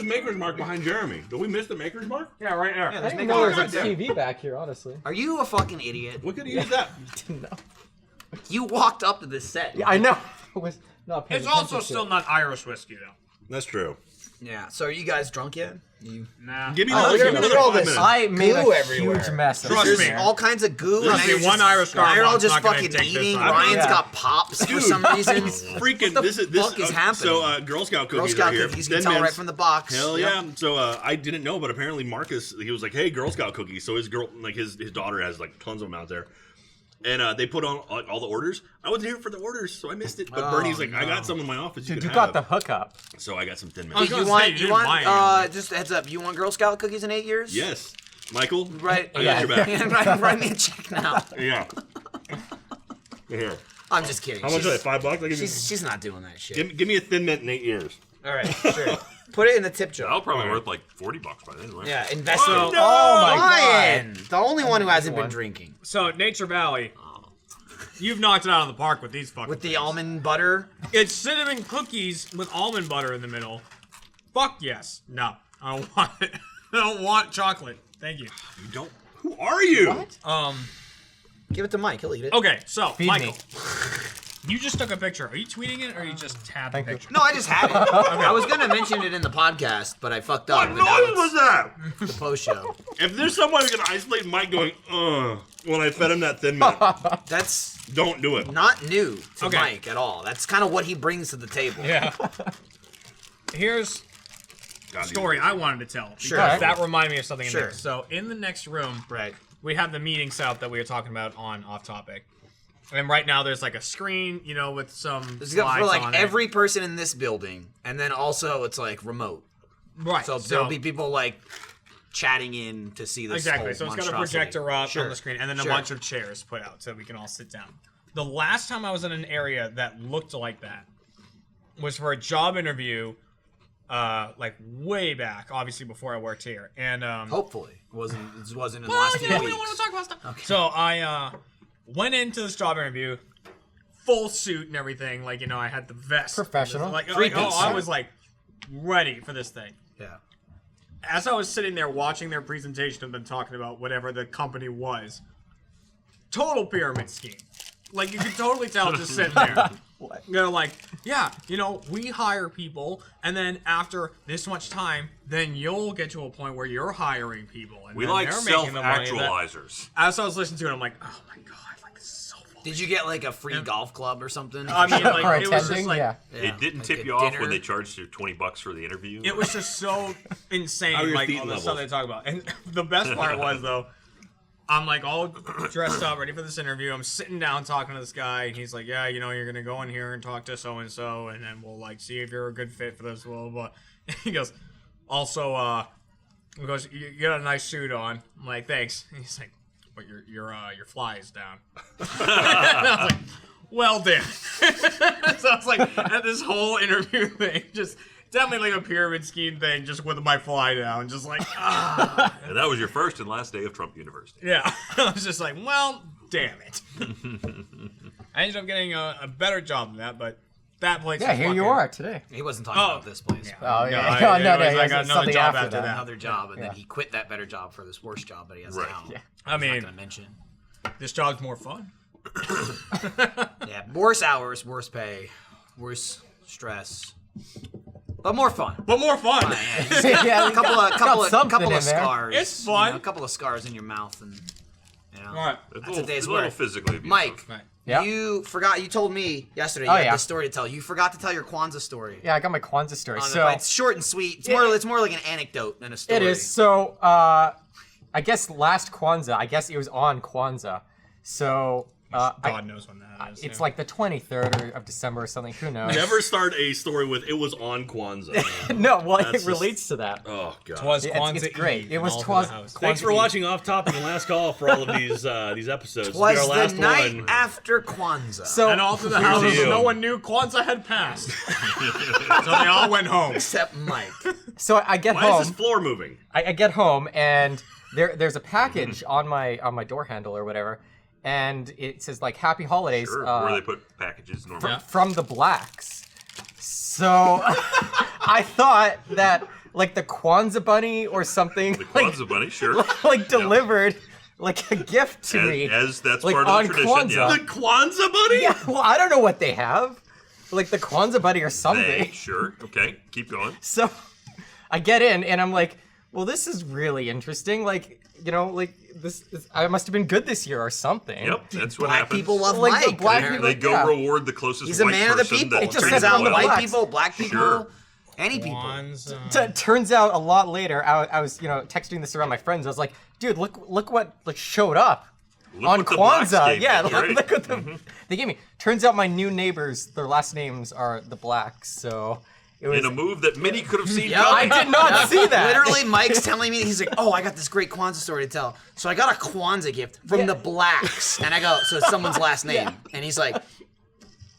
Maker's Mark behind Jeremy. Did we miss the Maker's Mark? Yeah, right there. Yeah, I there's didn't Maker's know Mark there was a right there. TV back here, honestly. Are you a fucking idiot? We could use that. Didn't know. You walked up to this set. Yeah, I know. I was not paying It's also attention to still it. not Irish whiskey, though. That's true. Yeah. So are you guys drunk yet? Nah. Give me Oh, another, look give me at another all 5 this. minutes. I made Goo a everywhere. huge mess. of Trust this me. here. All kinds of goo. Trust and me, now one Irish now you're all Starbucks just not gonna fucking take this eating. on. Ryan's Yeah. got pops for Dude, some reason. Freaking, What this the is this. fuck is happening? So, Girl Scout cookies Girl Scout are here. cookies. You can Thin tell right Mints. from the box. Hell Yep. yeah! So I didn't know, but apparently Marcus, he was like, "Hey, Girl Scout cookies." So his girl, like his daughter, has like tons of them out there, and they put on all the orders. I wasn't here for the orders, so I missed it. But Oh, Bernie's like, "I no. got some in my office. Dude, can you got have." the hookup. So I got some Thin I was Mints. You gonna say, want? you You didn't want? buy any. Just a heads up. You want Girl Scout cookies in 8 years? Yes, Michael. Right. I got your back. Yeah, write me a check now. Yeah. Here. I'm just kidding. How much is that? $5? I give you. She's not doing that shit. Give me a Thin Mint in 8 years. All right, sure. Put it in the tip jar. That'll probably worth like $40 by then, right? Yeah, invest in Oh, it. no! Oh my Ryan, the only one who hasn't been one. drinking. So, Nature Valley, you've knocked it out of the park with these fucking With the things. almond butter. It's cinnamon cookies with almond butter in the middle. Fuck yes. No, I don't want it. I don't want chocolate. Thank you. You don't. Who are you? What? Give it to Mike. He'll eat it. Okay, so, Feed Michael, me. you just took a picture. Are you tweeting it or are you just tabbed the Thank you. picture? No, I just had it. I was gonna mention it in the podcast, but I fucked up. What and noise now it's was that? the post show. If there's someone who can isolate Mike going, when I fed him that Thin Mint, That's don't do it. not new to Okay. Mike at all. That's kind of what he brings to the table. Yeah. Here's God, a story I wanted to tell. Sure. Because that reminded me of something in Sure. there. So, in the next room, Right. we have the meeting setup that we were talking about on Off Topic. And right now there's like a screen, you know, with some There's slides for like on it. every person in this building, and then also it's like remote. Right. So there'll be people like chatting in to see this. Exactly. whole So it's got a monstrosity. projector up Sure. on the screen and then a Sure. bunch of chairs put out so we can all sit down. The last time I was in an area that looked like that was for a job interview, like way back, obviously before I worked here. And Hopefully, it wasn't in the well, last you few know, weeks. we don't want to talk about stuff. Okay. So I went into this job interview, full suit and everything. Like, you know, I had the vest. Professional. Like, Three oh, piece. I was like ready for this thing. Yeah. As I was sitting there watching their presentation and then talking about whatever the company was, total pyramid scheme. Like, you could totally tell just sitting there. They're like, yeah, you know, we hire people, and then after this much time, then you'll get to a point where you're hiring people. And We then like they're making the money that- self-actualizers. As I was listening to it, I'm like, oh my god, like, this is so fun. Did you get like a free golf club or something? I mean, For like, it was just attending, like, yeah. It didn't like tip a you off dinner. when they charged you $20 for the interview. it was just so insane, How are your like, feet all the levels? stuff they talk about. And the best part was, though, I'm like all dressed up, ready for this interview. I'm sitting down talking to this guy, and he's like, yeah, you know, you're gonna go in here and talk to so and so, and then we'll like see if you're a good fit for this, blah blah blah. And he goes, also, he goes, you got a nice suit on. I'm like, thanks. And he's like, but your fly is down. And I was like, well, damn. So I was like, at this whole interview thing, just definitely like a pyramid scheme thing, just with my fly down, just like, ah. And that was your first and last day of Trump University. Yeah, I was just like, well, damn it. I ended up getting a better job than that, but that place. Yeah, was here you fucking- are today. He wasn't talking about this place. Oh, yeah. I- No, it no, was no. like It's another something job after after that. that. Another job, and Yeah. then he quit that better job for this worst job that he has Right. now. Yeah. I I'm not mean, gonna mention. this job's more fun. Yeah, worse hours, worse pay, worse stress, but more fun. But more fun. Yeah, A couple of something in there. scars. It's fun. You know, a couple of scars in your mouth, and you know. All right. That's a day's a little work. physically abusive. Mike, Right. Yeah. you forgot. You told me yesterday you Oh, had yeah. this story to tell. You forgot to tell your Kwanzaa story. Yeah, I got my Kwanzaa story. On the- So it's short and sweet. It's more like an anecdote than a story. it is. So I guess last Kwanzaa, I guess it was on Kwanzaa. So God knows when that is. it's yeah. like the 23rd of December or something. Who knows? Never start a story with "it was on Kwanzaa." No, well, That's it just- relates to that. Oh god. Twas It's Kwanzaa great. Eve It was and all to twas- the house. Thanks for watching Off Topic and Last Call for all of these episodes. This will be Was our last the night one. after Kwanzaa. So And all to the Here's house. to you. No one knew Kwanzaa had passed. So they all went home. except Mike. so I get Why home. is this floor moving? I get home and there's a package on my door handle or whatever, and it says like Happy Holidays Sure, where they put packages normally. Yeah. from the Blacks. So I thought that like the Kwanzaa bunny or something. The Kwanzaa bunny, sure. Like delivered like a gift to me. As that's like, part on of the tradition. Kwanzaa. The Kwanzaa bunny? Yeah, well, I don't know what they have. Like the Kwanzaa bunny or something. Sure. Okay, keep going. So I get in and I'm like, well, this is really interesting. Like, you know, like this I must have been good this year or something. Yep, that's what Black happens. people love Like the Mike. black apparently. They go Yeah. reward the closest He's a white man of the person people. that It just Turns says treats out on them the well. white blacks. people, black people, Sure. any people. Kwanzaa. Turns out a lot later, I was, you know, texting this around my friends. I was like, dude, look what like showed up Look on what the blacks Kwanzaa. gave Yeah, me, right? look what they gave me. Turns out my new neighbors, their last names are the Blacks. So it was. In a move that many could have seen Yeah, coming. I did not see that. Literally, Mike's telling me, he's like, oh, I got this great Kwanzaa story to tell. So I got a Kwanzaa gift from the Blacks. And I go, so it's someone's last name. And he's like,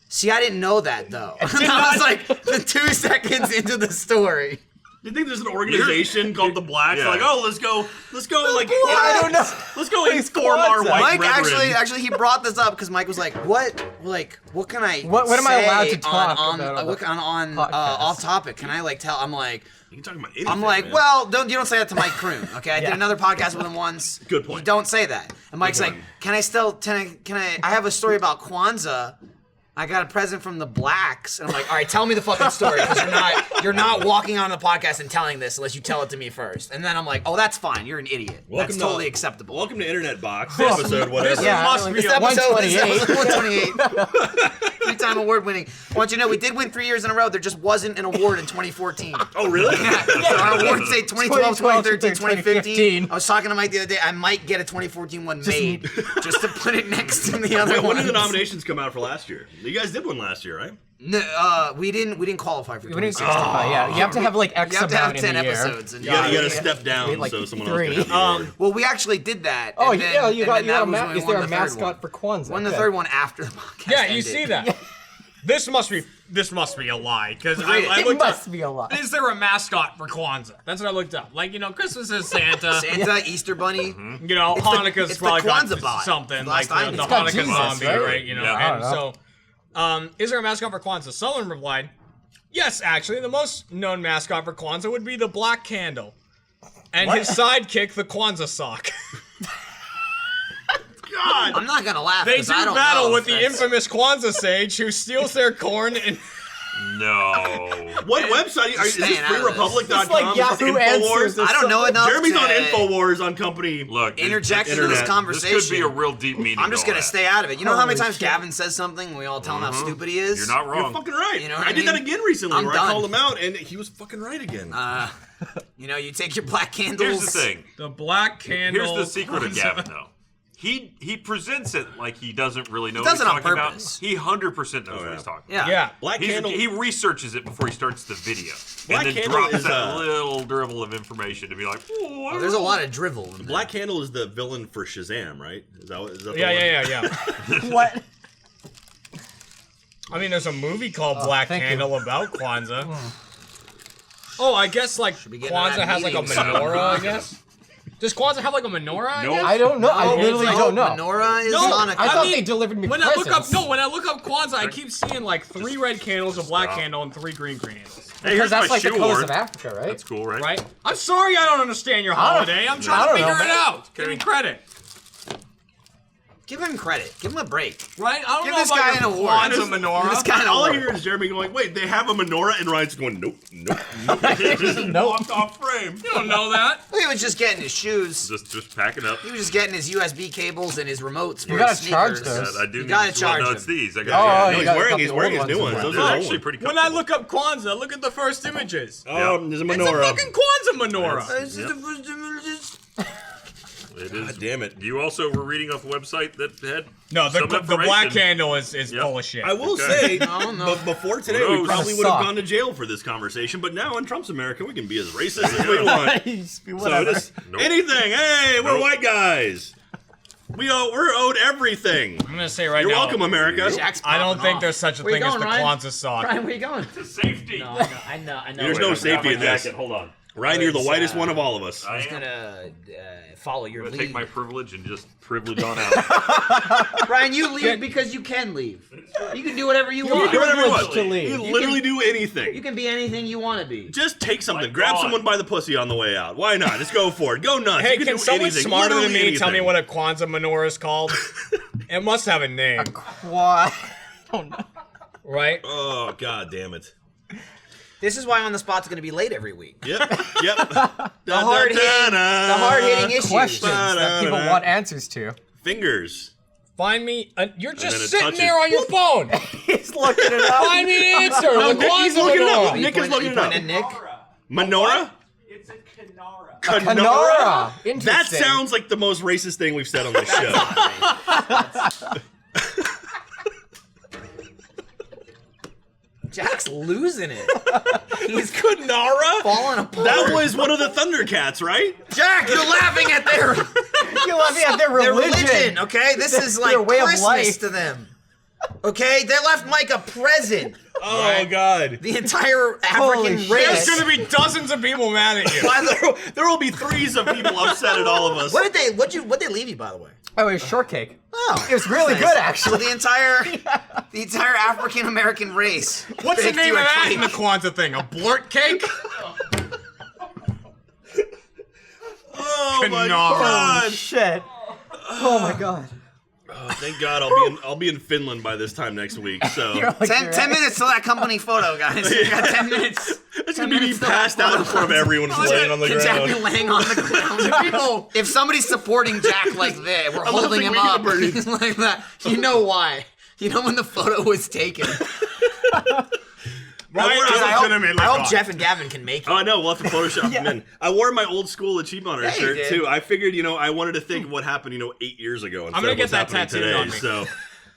see, I didn't know that, though. And I was like, the 2 seconds into the story. You think there's an organization called the Blacks? Yeah. Like, oh, let's go, like, I don't know. let's go It's inform our Kwanzaa. white Mike brethren. actually, he brought this up because Mike was like, what can I What am I allowed say to talk on about on the podcast? off topic? Can I like tell? I'm like, You can talk about anything, I'm like, man. well, you don't say that to Mike Kroon, okay? I did Yeah. another podcast with him once. Good point. You don't say that. And Mike's Good like, point. can I have a story about Kwanzaa. I got a present from the Blacks. And I'm like, all right, tell me the fucking story, because you're not walking on the podcast and telling this unless you tell it to me first. And then I'm like, oh, that's fine. You're an idiot. That's totally acceptable. Welcome to Internet Box episode whatever. Yeah, must like, be This a episode is 128. 128. 3-time award winning. I want you to know we did win 3 years in a row. There just wasn't an award in 2014. Oh, really? So our awards say 2012, 2013, 2015. 2015. I was talking to Mike the other day. I might get a 2014 one made just to put it next to the other Wait, when ones. did the nominations come out for last year? You guys did one last year, right? No, we didn't qualify for We didn't 2016. yeah, you have to have like X You have to have amount 10 in a year. episodes. And You gotta Yeah. step down Like so someone 3. else can have the award. well, we actually did that. Oh, and then, you and got then you that got a was when we Is won there a the third mascot one. for Kwanzaa? Won the Okay. third one after the podcast. Yeah, you ended. see that. This must be a lie, because I It looked must up, be a lot. is there a mascot for Kwanzaa? That's what I looked up. Like, you know, Christmas is Santa. Santa, Easter Bunny. You know, It's the- Hanukkah's it's the probably got Kwanzaa bot. something Last like time the it's got Hanukkah Jesus, zombie, right? right? You know, Yeah. I and don't so, is there a mascot for Kwanzaa? Someone replied, yes, actually, the most known mascot for Kwanzaa would be the Black Candle, and his sidekick, the Kwanzaa Sock. God! I'm not gonna laugh. They 'cause do I don't battle know with if the that's- infamous Kwanzaa sage who steals their corn and. No. What website? Is this staying out of this. freerepublic.com? It's like Is this Yahoo Answers. Infowars? I don't know enough. Jeremy's to on Infowars on company. Look, Interject into Internet. this This conversation. could be a real deep meaning. I'm just to all gonna that. stay out of it. You know how many Holy times shit. Gavin says something and we all tell him how stupid he is? You're not You're wrong. fucking right. You know what I I did that mean? again recently I'm where done. I called him out and he was fucking right again. You know, you take your black candles. Here's the thing. The Black Candle. Here's the secret of Kwanzaa. Gavin, though. He presents it like he doesn't really know does what it he's on talking purpose. about. He 100% knows what yeah. he's talking Yeah. Yeah. Black about. Candle. He researches it before he starts the video. Black and then Candle drops is, that little dribble of information to be like, oh, Oh, there's a lot of drivel. In there. Black Candle is the villain for Shazam, right? Is that the Yeah. What? I mean, there's a movie called Black thank you. Candle about Kwanzaa. Oh, I guess like be getting to Kwanzaa that has like a meeting menorah, I guess. Does Kwanzaa have like a menorah? I No. guess? I don't know. I Oh, literally it's like don't know. Menorah is No, Hanukkah. I thought mean, they delivered me When presents. when I look up Kwanzaa, I keep seeing like 3 red candles, a black candle, and 3 green candles. hey, Because here's that's my like the shoe colors award. of Africa, right? That's cool, right? Right? I'm sorry I don't understand your holiday. I'm I trying to don't know, figure it man. out. Give me credit. Give him credit. Give him a break. Right? I don't Give know this about guy your an award. Kwanzaa Give menorah. this guy an All I award. hear is Jeremy going, wait, they have a menorah? And Ryan's going, nope. Nope. Walked off frame. You don't know that. He was just getting his shoes. Just packing up. He was just getting his USB cables and his remotes for You gotta his charge sneakers. those. I do You need gotta well, charge no, them. it's these. I Oh, got you he's got a wearing couple his old new ones ones. in Those there. are They're old actually ones. pretty When I comfortable. look up Kwanzaa, look at the first images. There's a It's a menorah. fucking Kwanzaa menorah. This is the first images. It is. God damn it. You also were reading off a website that had No, some the black information. candle is Yep. full of shit. I will Okay. say, No. but before today, Who we knows? probably would have Sock. gone to jail for this conversation. But now in Trump's America, we can be as racist as we want. So Whatever. just Nope. anything. Hey, we're Nope. white guys. We're owed everything. I'm gonna say right You're now. welcome, America. Jack's I don't popping think off. there's such a Where you thing as going, the Ryan? Kwanzaa sock. Brian, where you going? Safety. No, I know. There's Wait, no I've got safety my in this. jacket. Hold on. Ryan, you're the whitest one of all of us. I am gonna follow your gonna lead. take my privilege and just privilege on out. Ryan, you leave because you can leave. You can do whatever you want. Do whatever you want. to leave. You literally do anything. You can be anything you want to be. Just take something. My Grab God. someone by the pussy on the way out. Why not? Just go for it. Go nuts. Hey, you can do someone anything. smarter than Literally me tell me anything. what a Kwanzaa menorah is called? It must have a name, What? Oh no. right? Oh, god damn it. This is why On the Spot's going to be late every week. Yep. Yep. The hard-hitting issues. Questions that people want answers to. Fingers. Find me. You're then just it sitting touches. there on your phone. He's looking it up. Find me an answer. No, The Nick, he's Kwanzaa looking it up. menorah. Nick is looking it up. And Nick? Menorah? It's a Kanara. Canora? Interesting. That sounds like the most racist thing we've said on this show. Jack's losing it. He's Canara? falling apart. That was one of the Thundercats, right? Jack, you're laughing at their You're laughing at their their religion. religion, okay? This is Their like way of Christmas life. to them. Okay? They left Mike a present. Oh, God. The entire Holy African shit. race. There's gonna be dozens of people mad at you. There will be threes of people upset at all of us. What did they leave you, by the way? Oh, it was shortcake. Oh, It was really nice. good, So actually. the entire African American race. What's the baked name you of a that cake. in the Kwanzaa thing? A blort cake? Oh, my Canara. God. Shit. Oh my god. Oh, thank God I'll be in Finland by this time next week. So You're like, 10 you're 10 right. minutes till that company photo, guys. We got 10 minutes. it's 10 gonna be me minutes till passed that out in front of everyone just laying on the Jack be ground. laying on the ground. People, if somebody's supporting Jack like that, we're love holding the him way up you he's like that. You know why? You know when the photo was taken. Ryan is I hope, legitimately I hope gone. Jeff and Gavin can make it. Oh, I know. We'll have to Photoshop them in. I wore my old school Achievement Hunter Yeah, you shirt did. too. I figured, I wanted to think of what happened, 8 years ago. Instead gonna of get what's that happening tattooed today. on me. So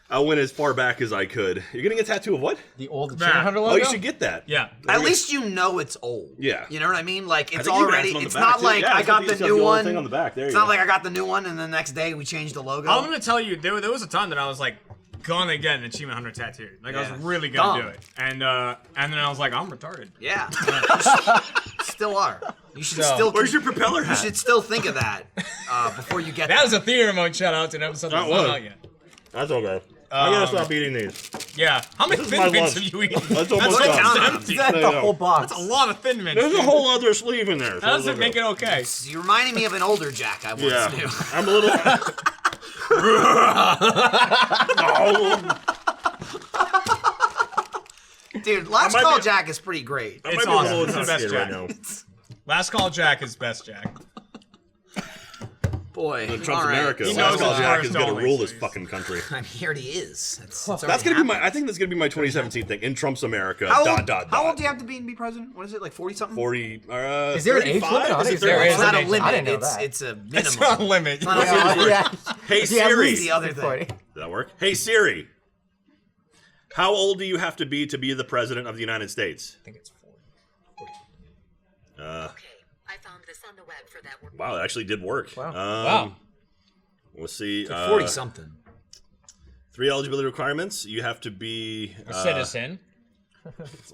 I went as far back as I could. You're getting a tattoo of what? The old Nah. Achievement Hunter Oh, logo? you should get that. Yeah. At least you know it's old. Yeah. You know what I mean? Like it's think you can already. ask on the It's back, not too. like Yeah, I it's got got the the new old one. thing on the back. There It's you not go. like I got the new one and the next day we changed the logo. I'm gonna tell you, there was a time that I was like gonna get an Achievement Hunter tattooed. Like I Yeah. was really gonna Dumb. do it, and then I was like, I'm retarded. Yeah. You still are. You should So- still. Where's your propeller You hat? should still think of that before you get That was a theater mode shout out to an episode that's That not was. out yet. That's okay. I gotta stop eating these. Yeah. How many This is Thin my Mints lunch. have you eaten? That's almost That's done. what empty. That's There the you go. whole box. That's a lot of Thin Mints. There's a whole other sleeve in there. So That doesn't it's make it okay. You're reminding me of an older Jack I once Yeah. knew. I'm a little. Dude, Last might Call be- Jack is pretty great. I It's might be a awesome. little It's the best intoxicated right Jack. now. Last Call Jack is best Jack. Boy, In Trump's all right. America, He Last knows Call his Jack first is gonna only, rule so this he's- fucking country. I mean, he already is. That's That's already gonna be happened. I think that's gonna be my 2017 thing. In Trump's America. How dot old, dot how dot. old do you have to be president? What is it, like 40 something? 40. Is there an age 35? limit on Is it? it Is there 35? It's not a I limit. didn't know that. It's a minimum. It's not a limit. It's not a Yeah, limit. yeah. Hey Yeah, Siri. the other thing. 40. Did that work? Hey Siri. How old do you have to be the president of the United States? I think it's 40. Uh, Okay, I found this on the web for that one. wow, it actually did work. Wow. Wow. Let's see. 40 something. 3 eligibility requirements. You have to be A citizen.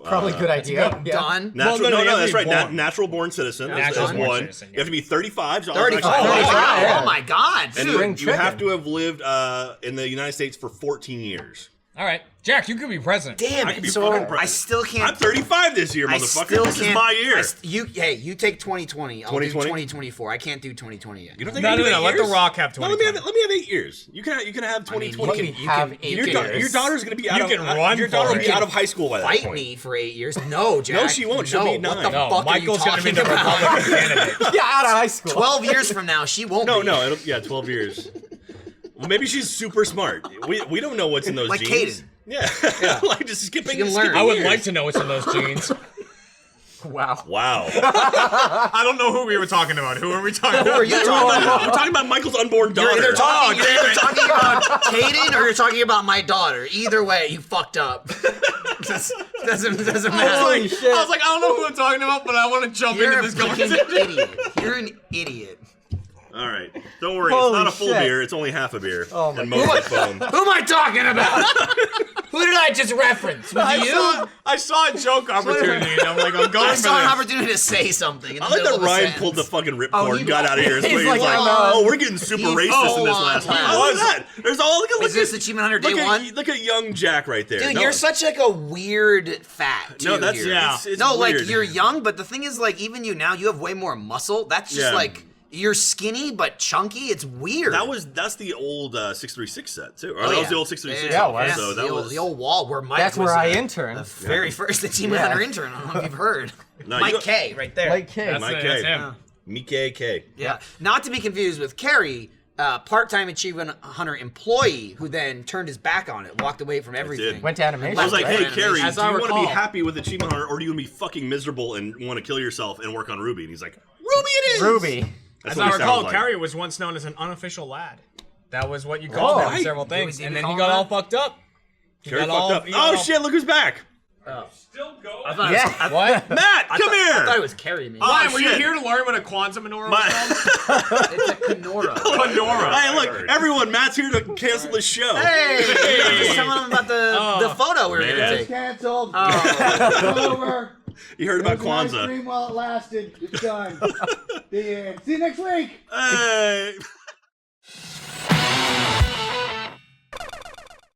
Probably a good idea. Yeah. Done. Natural, Well, no, no, you have to that's be right. born. Natural born citizen is Natural born one. citizen, You have to be 35. So 35. actually- Oh, Oh, wow. yeah. Oh my God. And Dude. you, Spring you have chicken. to have lived in the United States for 14 years. All right, Jack, you could be president. Damn I it. could be So fucking I president. still can't. I'm 35 this year, I motherfucker. still This can't. is my year. You take 2020. I'll 2020? do 2024. I can't do 2020 yet. You don't think No, I can no, do no. 8 Let The years? Rock have No, 2020. let me have 8 years. You can have I mean, 2020. Let me have 8 you can- years. Your daughter's gonna be out You of can run your daughter for will be it. out of high school by that Fight point. me for 8 years? No, Jack. No, she won't. She'll no, be What the 9. No, fuck Michael's are gonna you be the talking about? Republican candidate. Yeah, out of high school. 12 years from now, she won't No, be. no, 12 years. Well, maybe she's super smart. We don't know what's in those Like genes. Kaden. Yeah, like just skipping. She can learn. skipping I would years. like to know what's in those genes. Wow. Wow. I don't know who we were talking about. Who are we talking Who about? are you talking about? We're talking about Michael's unborn daughter. You're either talking, Oh, you're either damn it. talking about Kaden or you're talking about my daughter. Either way, you fucked up. doesn't matter. Holy shit. I was like, I don't know who I'm talking about, but I want to jump You're into a this fucking conversation. idiot. You're an idiot. All right. Don't worry. Holy it's not a full shit. beer. It's only half a beer. Oh my and mostly foam. Who am I talking about? Who did I just reference? Was it you? I saw a joke opportunity, and I'm like, I'm going I for saw an this. opportunity to say something. In I the like middle that of a Ryan sentence. pulled the fucking Oh, ripcord and got out of here. he's He's like, like, I oh, we're getting super He's racist in this full last one. on Oh, look class. at that. There's all, look Is this Achievement Hunter Day look at, One? Look at young Jack right there. Dude, No. you're such like a weird fat. No, too, that's here. Yeah. it's No, weird. like you're young, but the thing is, like even you now, you have way more muscle. That's just Yeah. like you're skinny but chunky. It's weird. That's the old 636 set too. Or Oh, that was yeah. the old 636. Yeah, set. it was. So that the, was the old wall where Mike That's was where I the interned. very first Achievement Yeah. Hunter intern. I don't know if you've heard. No, Mike you- K, right there. Like K. Mike That's K. him. Mike K. Yeah. Not to be confused with Kerry, part-time Achievement Hunter employee who then turned his back on it, walked away from everything. Went to animation. I was like, Right. hey, Carrie, As do I you want to be recall. happy with Achievement Hunter, or do you want to be fucking miserable and want to kill yourself and work on Ruby? And he's like, Ruby it is! Ruby. That's As what I he recall, sounds like. Carrie was once known as an unofficial lad. That was what you called Oh, him in right. several Did things, we and even then call he him got all that? fucked up. He Carrie got fucked all- up. he got Oh all- shit, look who's back. Still going? Yeah. What? Matt, come I thought here! it was Kerry, man. Ryan, were you shit. here to learn what a Kwanzaa menorah was called? It's a Kenora. Menorah. Hey, look, everyone, Matt's here to cancel the show. Hey! Just telling them about the photo we were Man. gonna take. Canceled. Oh. It's over. You heard about It was a nice Kwanzaa. dream while it lasted. It's done. The end. See you next week. Hey.